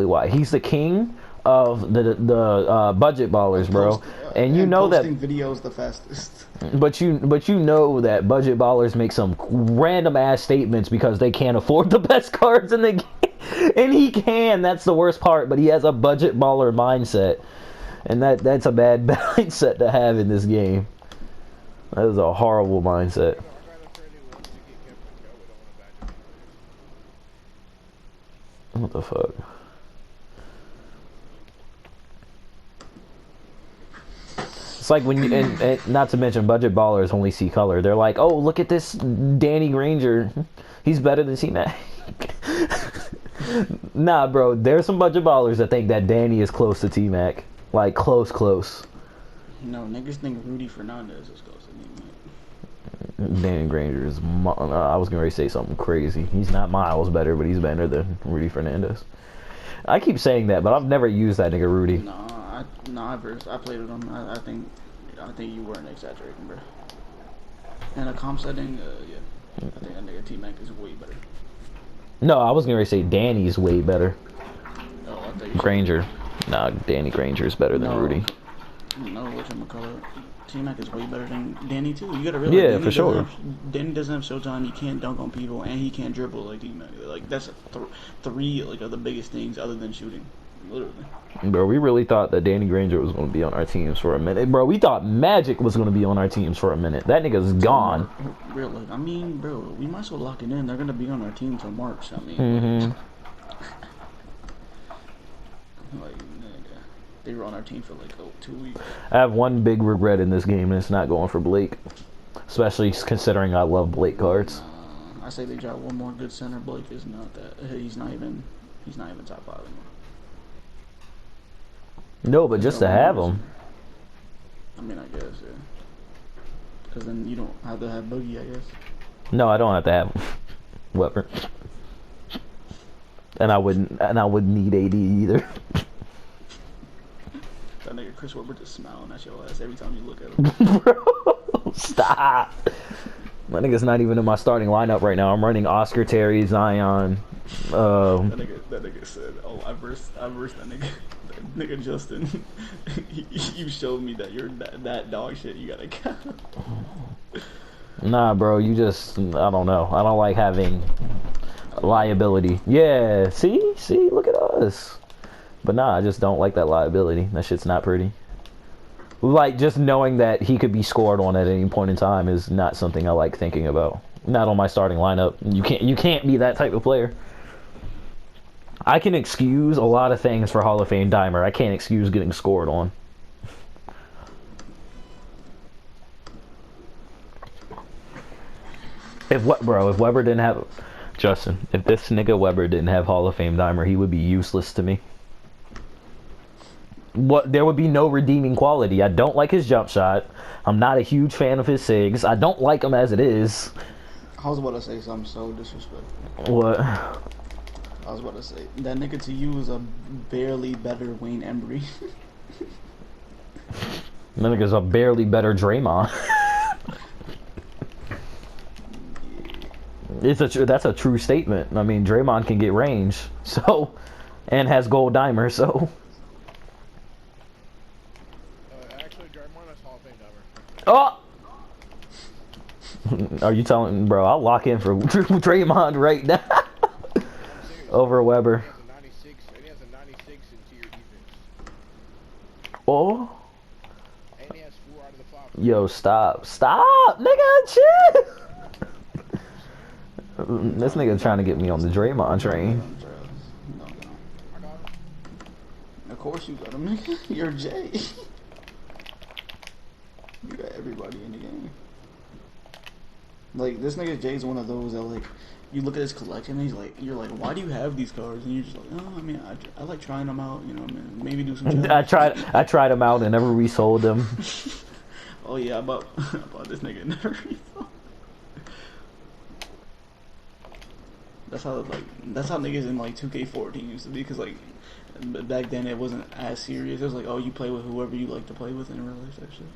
exactly why. He's the king of the budget ballers, bro. And you And know that, posting videos the fastest. but you know that budget ballers make some random ass statements because they can't afford the best cards in the game. And he can. That's the worst part. But he has a budget baller mindset, and that's a bad mindset to have in this game. That is a horrible mindset. What the fuck? It's like when you, and not to mention budget ballers only see color. They're like, oh, look at this Danny Granger. He's better than T-Mac. Nah, bro. There's some budget ballers that think that Danny is close to T-Mac. Like, close. No, niggas think Rudy Fernandez is close to me. Danny Granger is... I was going to say something crazy. He's not miles better, but he's better than Rudy Fernandez. I keep saying that, but I've never used that nigga Rudy. I played with him. I think you weren't exaggerating, bro. In a comp setting, yeah. I think that nigga T-Mac is way better. No, I was gonna say Danny's way better. Oh, I think Granger. Nah, Danny Granger is better than Rudy. No, whatchamacallit. T-Mac is way better than Danny too. You gotta realize. Yeah, for sure. Danny doesn't have showtime. He can't dunk on people, and he can't dribble like T-Mac. Like that's three like of the biggest things other than shooting. Literally. Bro, we really thought that Danny Granger was going to be on our teams for a minute. Bro, we thought Magic was going to be on our teams for a minute. That nigga's gone. Really? I mean, bro, we might as well lock it in. They're going to be on our team till March. I mean, like, nigga, they were on our team for like 2 weeks. I have one big regret in this game, and it's not going for Blake. Especially considering I love Blake cards. I say they drop one more good center. Blake is not that. He's not even top 5 anymore. No, but just to have him. I mean, I guess, yeah. Because then you don't have to have Boogie, I guess. No, I don't have to have him. Weber. And I wouldn't need AD either. That nigga Chris Webber just smiling at your ass every time you look at him. Bro, stop. My nigga's not even in my starting lineup right now. I'm running Oscar, Terry, Zion. That nigga said, "Oh, I versed that nigga, that nigga Justin. You showed me that you're that dog shit. You gotta go." Nah, bro. You just I don't know. I don't like having liability. Yeah. See. Look at us. But nah, I just don't like that liability. That shit's not pretty. Like, just knowing that he could be scored on at any point in time is not something I like thinking about. Not on my starting lineup. You can't be that type of player. I can excuse a lot of things for Hall of Fame Dimer. I can't excuse getting scored on. If Weber didn't have... Justin, if this nigga Weber didn't have Hall of Fame Dimer, he would be useless to me. There would be no redeeming quality. I don't like his jump shot. I'm not a huge fan of his SIGs. I don't like him as it is. I was about to say something so disrespectful. What? I was about to say that nigga to you is a barely better Wayne Embry. That nigga's a barely better Draymond. That's a true statement. I mean, Draymond can get range, so, and has gold dimer, so. Actually, Draymond has Hall of Fame Dimer. Oh! Are you telling, bro? I'll lock in for Draymond right now. Over Weber. He has a 96 interior defense. Oh. And he has 4 out of the 5. Yo, stop, nigga, chill. This nigga trying to get me on the Draymond train. No. Of course you got him, nigga. You're Jay. You got everybody in the game. Like, this nigga Jay's one of those that, like, you look at his collection and you're like, why do you have these cards? And you're just like, oh, I mean, I like trying them out, you know, maybe do some challenges. I tried them out and never resold them. Oh yeah, I bought this nigga and never resold. That's how niggas in like 2K14 used to be, because like back then it wasn't as serious. It was like, oh, you play with whoever you like to play with in real life, that shit.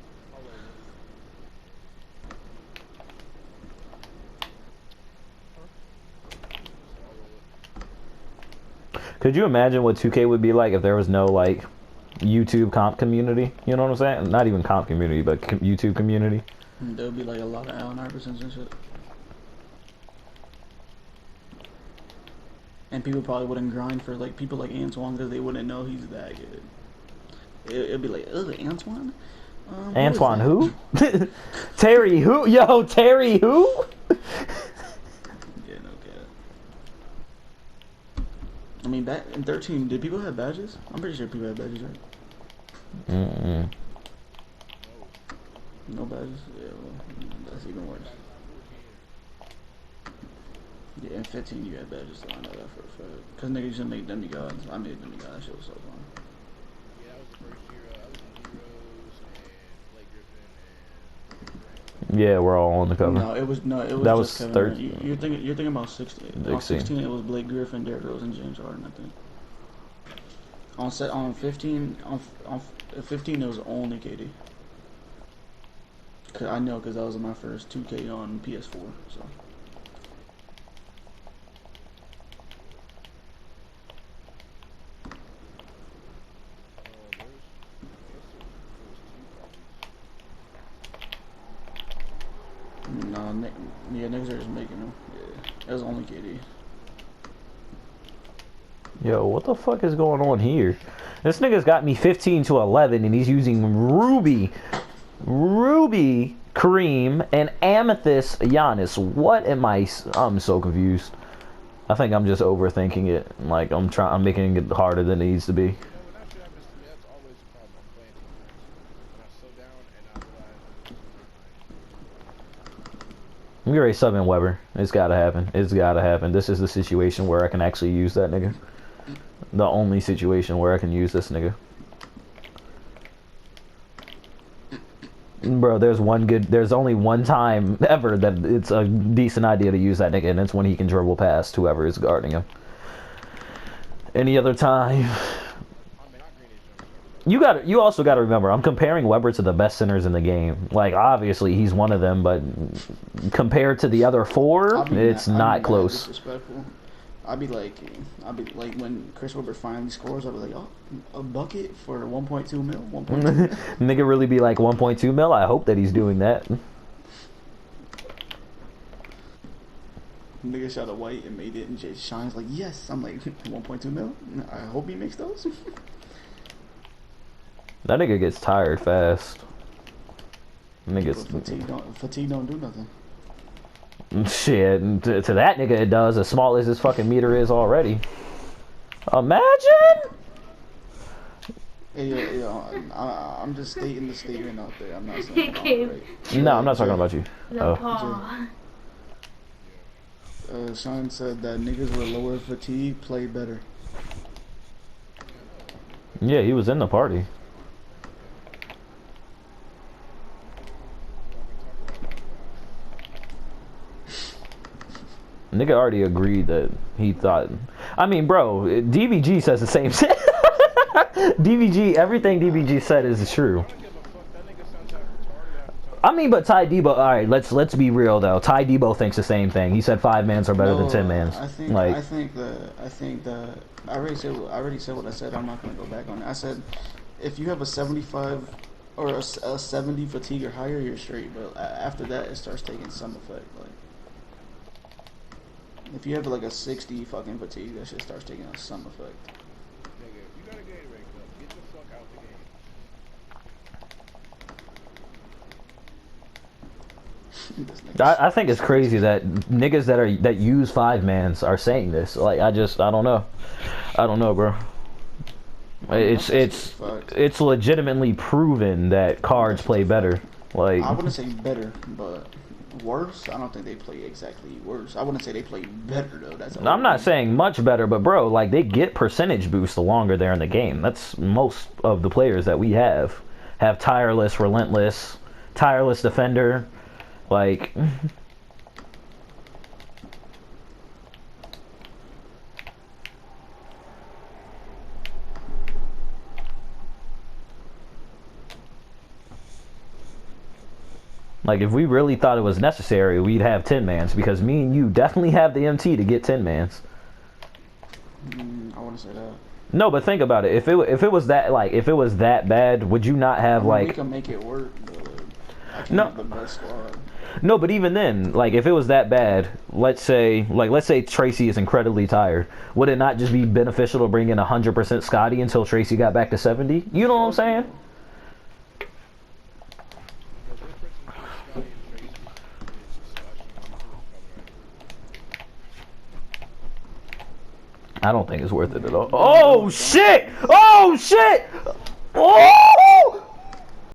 Could you imagine what 2K would be like if there was no like YouTube comp community? You know what I'm saying? Not even comp community, but YouTube community. There would be like a lot of Allen Iversons and shit. And people probably wouldn't grind for like people like Antoine because they wouldn't know he's that good. It'd be like, ugh, Antoine? Antoine who? Terry who? Yo, Terry who? Yeah, no cap. I mean, back in 13, did people have badges? I'm pretty sure people had badges, right? Mm-mm. No badges? Yeah, well, that's even worse. Yeah, in 15 you had badges, so I know that for a fact. Because niggas used to make demigods. I made demigods, that shit was so fun. Yeah, that was the first year. I was in Heroes and Blake Griffin and Yeah, we're all on the cover. No, it was That just was Kevin 13. Durant. You're thinking about 16. On 16 it was Blake Griffin, Derrick Rose, and James Harden, I think. On 15 it was only KD. I know because that was my first 2K on PS4. So. No, yeah, niggas are just making them. Yeah, it was only KD. Yo, what the fuck is going on here? This nigga's got me 15 to 11, and he's using Ruby, Kareem, and Amethyst Giannis. What am I? I'm so confused. I think I'm just overthinking it. Like I'm making it harder than it needs to be. you know, when that shit happens to me, that's always the problem. I'm playing too fast. When I slow down and I realize I'm We already subbing Weber. It's gotta happen. It's gotta happen. This is the situation where I can actually use that nigga. The only situation where I can use this nigga. Bro, there's only one time ever that it's a decent idea to use that nigga, and it's when he can dribble past whoever is guarding him. Any other time, you also gotta remember, I'm comparing Weber to the best centers in the game. Like, obviously he's one of them, but compared to the other four, it's not close. Disrespectful. I'd be like when Chris Webber finally scores, I'd be like, oh, a bucket for 1.2 mil, 1.2. Nigga really be like 1.2 mil. I hope that he's doing that. Nigga shot a white and made it, and Jay Shine's like, yes. I'm like, 1.2 mil. I hope he makes those. That nigga gets tired fast. Fatigue don't do nothing. Shit, to that nigga it does, as small as his fucking meter is already. Imagine! Hey, I'm just stating the statement out there. I'm not saying right. No, I'm not talking about you. Sean said that niggas with lower fatigue play better. Yeah, he was in the party. Nigga already agreed that he thought. I mean, bro, DBG says the same shit. DBG, everything DBG said is true. I mean, but Ty Debo. All right, let's be real though. Ty Debo thinks the same thing. He said 5-mans are better than 10-mans. I think that I already said what I said. I'm not gonna go back on it. I said if you have a 75 or a 70 fatigue or higher, you're straight. But after that, it starts taking some effect. Like if you have like a 60 fucking fatigue, that shit starts taking some effect. Nigga, if you got a Gatorade cup, get the fuck out the game. I think it's crazy that niggas that use 5-mans are saying this. Like I don't know, bro. It's legitimately proven that cards play better. Like I wouldn't say better, but worse. I don't think they play exactly worse. I wouldn't say they play better though. I'm not saying much better, but bro, like they get percentage boost the longer they're in the game. That's most of the players that we have tireless, relentless, tireless defender. Like Like, if we really thought it was necessary, we'd have 10-mans, because me and you definitely have the MT to get 10-mans. I want to say that. No, but think about it. If it was that if it was that bad, would you not have We like can make it work, but I can't No. have the best squad. no? But even then, like if it was that bad, let's say Tracy is incredibly tired. Would it not just be beneficial to bring in 100% Scotty until Tracy got back to 70? You know what I'm saying? The difference between Scotty and Tracy is I don't think it's worth it at all. Oh shit! Oh shit! Oh!